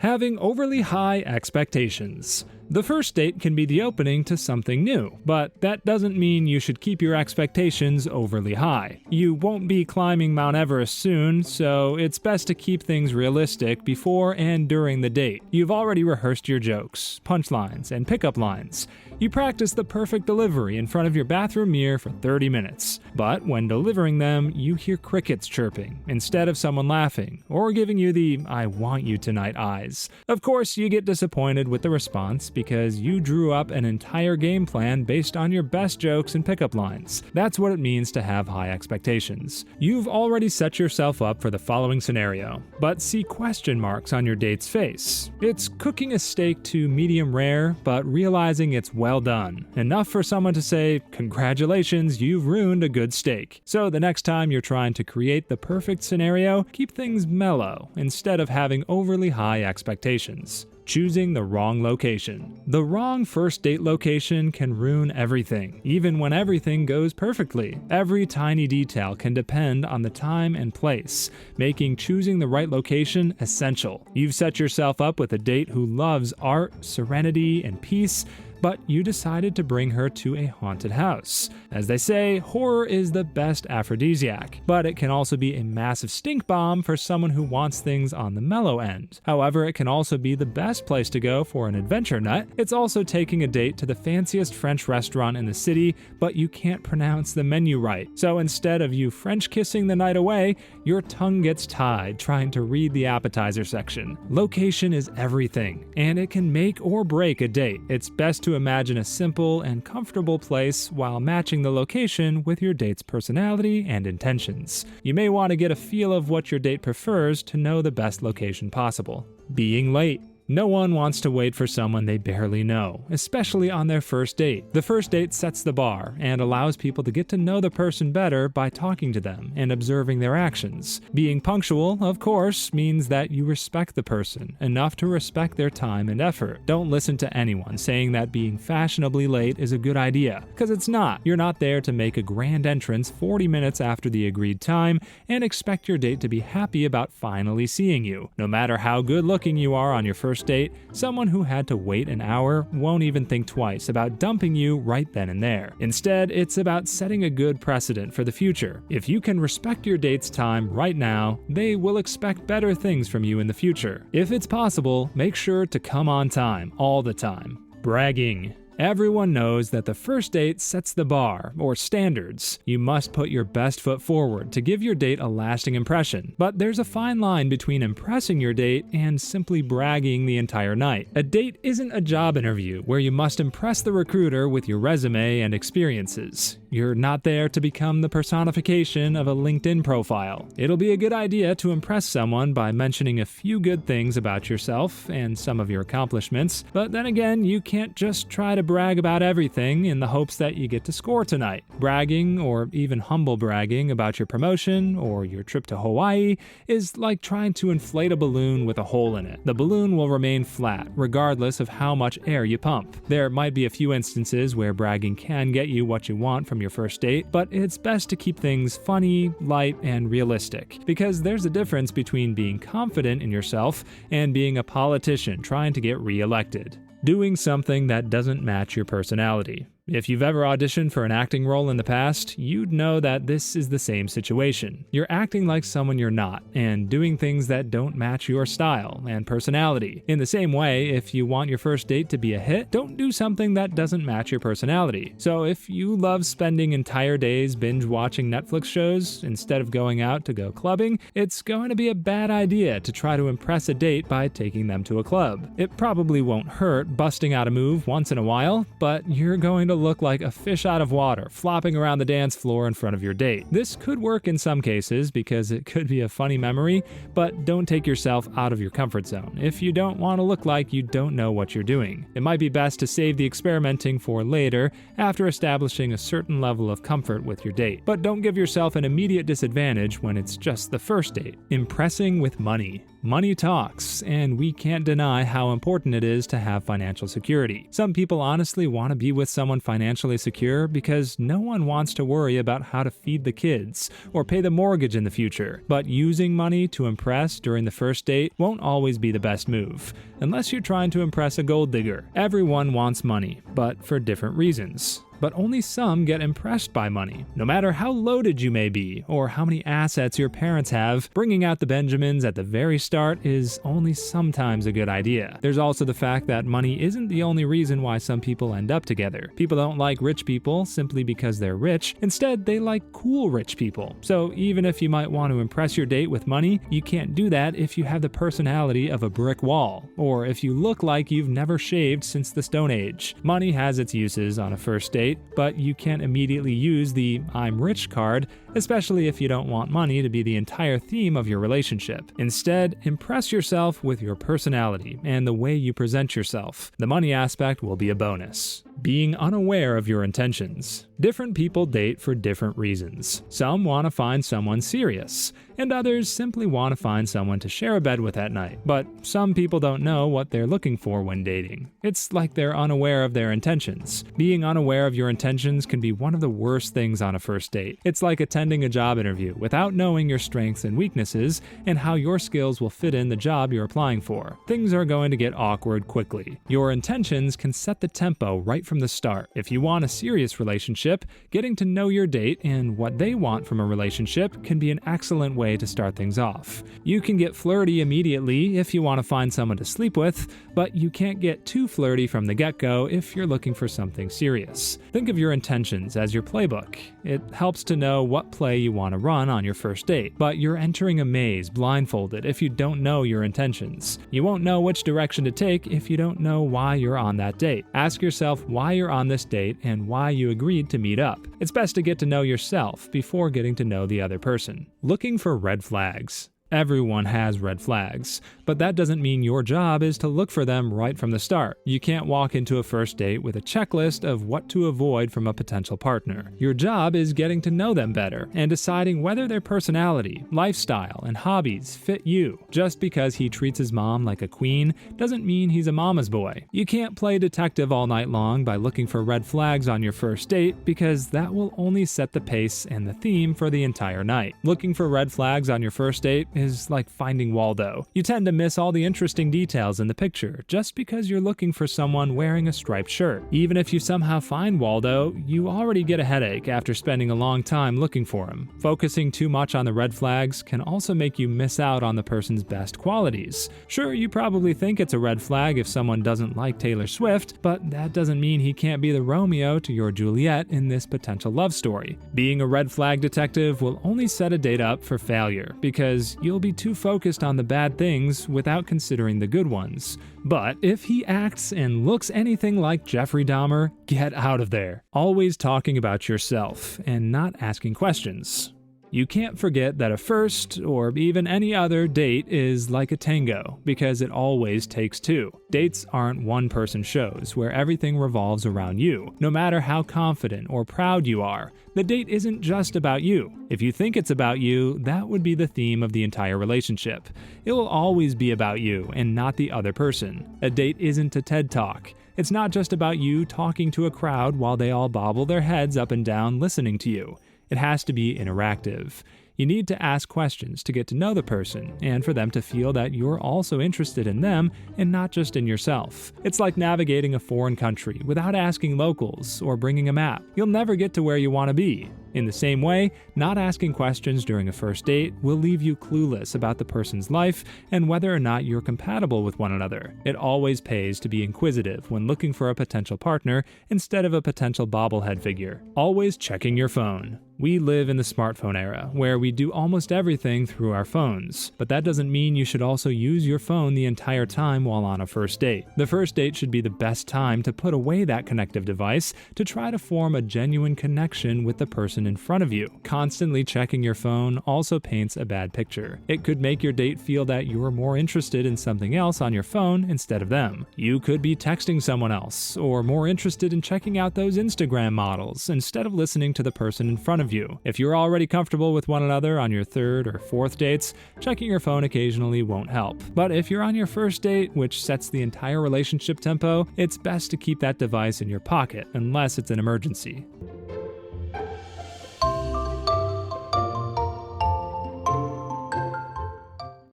Having overly high expectations. The first date can be the opening to something new, but that doesn't mean you should keep your expectations overly high. You won't be climbing Mount Everest soon, so it's best to keep things realistic before and during the date. You've already rehearsed your jokes, punchlines, and pickup lines. You practice the perfect delivery in front of your bathroom mirror for 30 minutes, but when delivering them, you hear crickets chirping instead of someone laughing or giving you the "I want you tonight" eyes. Of course, you get disappointed with the response because you drew up an entire game plan based on your best jokes and pickup lines. That's what it means to have high expectations. You've already set yourself up for the following scenario, but see question marks on your date's face. It's cooking a steak to medium rare, but realizing it's well done. Enough for someone to say, "Congratulations, you've ruined a good steak." So the next time you're trying to create the perfect scenario, keep things mellow instead of having overly high expectations. Choosing the wrong location. The wrong first date location can ruin everything, even when everything goes perfectly. Every tiny detail can depend on the time and place, making choosing the right location essential. You've set yourself up with a date who loves art, serenity, and peace, but you decided to bring her to a haunted house. As they say, horror is the best aphrodisiac, but it can also be a massive stink bomb for someone who wants things on the mellow end. However, it can also be the best place to go for an adventure nut. It's also taking a date to the fanciest French restaurant in the city, but you can't pronounce the menu right. So instead of you French kissing the night away, your tongue gets tied trying to read the appetizer section. Location is everything, and it can make or break a date. It's best to imagine a simple and comfortable place while matching the location with your date's personality and intentions. You may want to get a feel of what your date prefers to know the best location possible. Being late. No one wants to wait for someone they barely know, especially on their first date. The first date sets the bar and allows people to get to know the person better by talking to them and observing their actions. Being punctual, of course, means that you respect the person enough to respect their time and effort. Don't listen to anyone saying that being fashionably late is a good idea, because it's not. You're not there to make a grand entrance 40 minutes after the agreed time and expect your date to be happy about finally seeing you. No matter how good looking you are on your first date, someone who had to wait an hour won't even think twice about dumping you right then and there. Instead, it's about setting a good precedent for the future. If you can respect your date's time right now, they will expect better things from you in the future. If it's possible, make sure to come on time, all the time. Bragging. Everyone knows that the first date sets the bar, or standards. You must put your best foot forward to give your date a lasting impression. But there's a fine line between impressing your date and simply bragging the entire night. A date isn't a job interview where you must impress the recruiter with your resume and experiences. You're not there to become the personification of a LinkedIn profile. It'll be a good idea to impress someone by mentioning a few good things about yourself and some of your accomplishments, but then again, you can't just try to brag about everything in the hopes that you get to score tonight. Bragging, or even humble bragging about your promotion or your trip to Hawaii, is like trying to inflate a balloon with a hole in it. The balloon will remain flat, regardless of how much air you pump. There might be a few instances where bragging can get you what you want from your first date, but it's best to keep things funny, light, and realistic, because there's a difference between being confident in yourself and being a politician trying to get re-elected. Doing something that doesn't match your personality. If you've ever auditioned for an acting role in the past, you'd know that this is the same situation. You're acting like someone you're not, and doing things that don't match your style and personality. In the same way, if you want your first date to be a hit, don't do something that doesn't match your personality. So if you love spending entire days binge watching Netflix shows instead of going out to go clubbing, it's going to be a bad idea to try to impress a date by taking them to a club. It probably won't hurt busting out a move once in a while, but you're going to look like a fish out of water, flopping around the dance floor in front of your date. This could work in some cases because it could be a funny memory, but don't take yourself out of your comfort zone if you don't want to look like you don't know what you're doing. It might be best to save the experimenting for later after establishing a certain level of comfort with your date. But don't give yourself an immediate disadvantage when it's just the first date. Impressing with money. Money talks, and we can't deny how important it is to have financial security. Some people honestly want to be with someone financially secure because no one wants to worry about how to feed the kids or pay the mortgage in the future. But using money to impress during the first date won't always be the best move, unless you're trying to impress a gold digger. Everyone wants money, but for different reasons. But only some get impressed by money. No matter how loaded you may be, or how many assets your parents have, bringing out the Benjamins at the very start is only sometimes a good idea. There's also the fact that money isn't the only reason why some people end up together. People don't like rich people simply because they're rich. Instead, they like cool rich people. So even if you might want to impress your date with money, you can't do that if you have the personality of a brick wall, or if you look like you've never shaved since the Stone Age. Money has its uses on a first date, but you can't immediately use the "I'm rich" card, especially if you don't want money to be the entire theme of your relationship. Instead, impress yourself with your personality and the way you present yourself. The money aspect will be a bonus. Being unaware of your intentions. Different people date for different reasons. Some want to find someone serious, and others simply want to find someone to share a bed with at night. But some people don't know what they're looking for when dating. It's like they're unaware of their intentions. Being unaware of your intentions can be one of the worst things on a first date. It's like attending a job interview without knowing your strengths and weaknesses and how your skills will fit in the job you're applying for. Things are going to get awkward quickly. Your intentions can set the tempo right from the start. If you want a serious relationship, getting to know your date and what they want from a relationship can be an excellent way to start things off. You can get flirty immediately if you want to find someone to sleep with, but you can't get too flirty from the get-go if you're looking for something serious. Think of your intentions as your playbook. It helps to know what play you want to run on your first date, but you're entering a maze blindfolded if you don't know your intentions. You won't know which direction to take if you don't know why you're on that date. Ask yourself why you're on this date and why you agreed to meet up. It's best to get to know yourself before getting to know the other person. Looking for red flags. Everyone has red flags, but that doesn't mean your job is to look for them right from the start. You can't walk into a first date with a checklist of what to avoid from a potential partner. Your job is getting to know them better and deciding whether their personality, lifestyle, and hobbies fit you. Just because he treats his mom like a queen doesn't mean he's a mama's boy. You can't play detective all night long by looking for red flags on your first date because that will only set the pace and the theme for the entire night. Looking for red flags on your first date is like finding Waldo. You tend to miss all the interesting details in the picture just because you're looking for someone wearing a striped shirt. Even if you somehow find Waldo, you already get a headache after spending a long time looking for him. Focusing too much on the red flags can also make you miss out on the person's best qualities. Sure, you probably think it's a red flag if someone doesn't like Taylor Swift, but that doesn't mean he can't be the Romeo to your Juliet in this potential love story. Being a red flag detective will only set a date up for failure because you'll be too focused on the bad things without considering the good ones. But if he acts and looks anything like Jeffrey Dahmer, get out of there. Always talking about yourself and not asking questions. You can't forget that a first, or even any other, date is like a tango, because it always takes two. Dates aren't one-person shows where everything revolves around you. No matter how confident or proud you are, the date isn't just about you. If you think it's about you, that would be the theme of the entire relationship. It will always be about you and not the other person. A date isn't a TED Talk. It's not just about you talking to a crowd while they all bobble their heads up and down listening to you. It has to be interactive. You need to ask questions to get to know the person and for them to feel that you're also interested in them and not just in yourself. It's like navigating a foreign country without asking locals or bringing a map. You'll never get to where you want to be. In the same way, not asking questions during a first date will leave you clueless about the person's life and whether or not you're compatible with one another. It always pays to be inquisitive when looking for a potential partner instead of a potential bobblehead figure. Always checking your phone. We live in the smartphone era, where we do almost everything through our phones, but that doesn't mean you should also use your phone the entire time while on a first date. The first date should be the best time to put away that connective device to try to form a genuine connection with the person in front of you. Constantly checking your phone also paints a bad picture. It could make your date feel that you're more interested in something else on your phone instead of them. You could be texting someone else, or more interested in checking out those Instagram models instead of listening to the person in front of of you. If you're already comfortable with one another on your third or fourth dates, checking your phone occasionally won't help. But if you're on your first date, which sets the entire relationship tempo, it's best to keep that device in your pocket unless it's an emergency.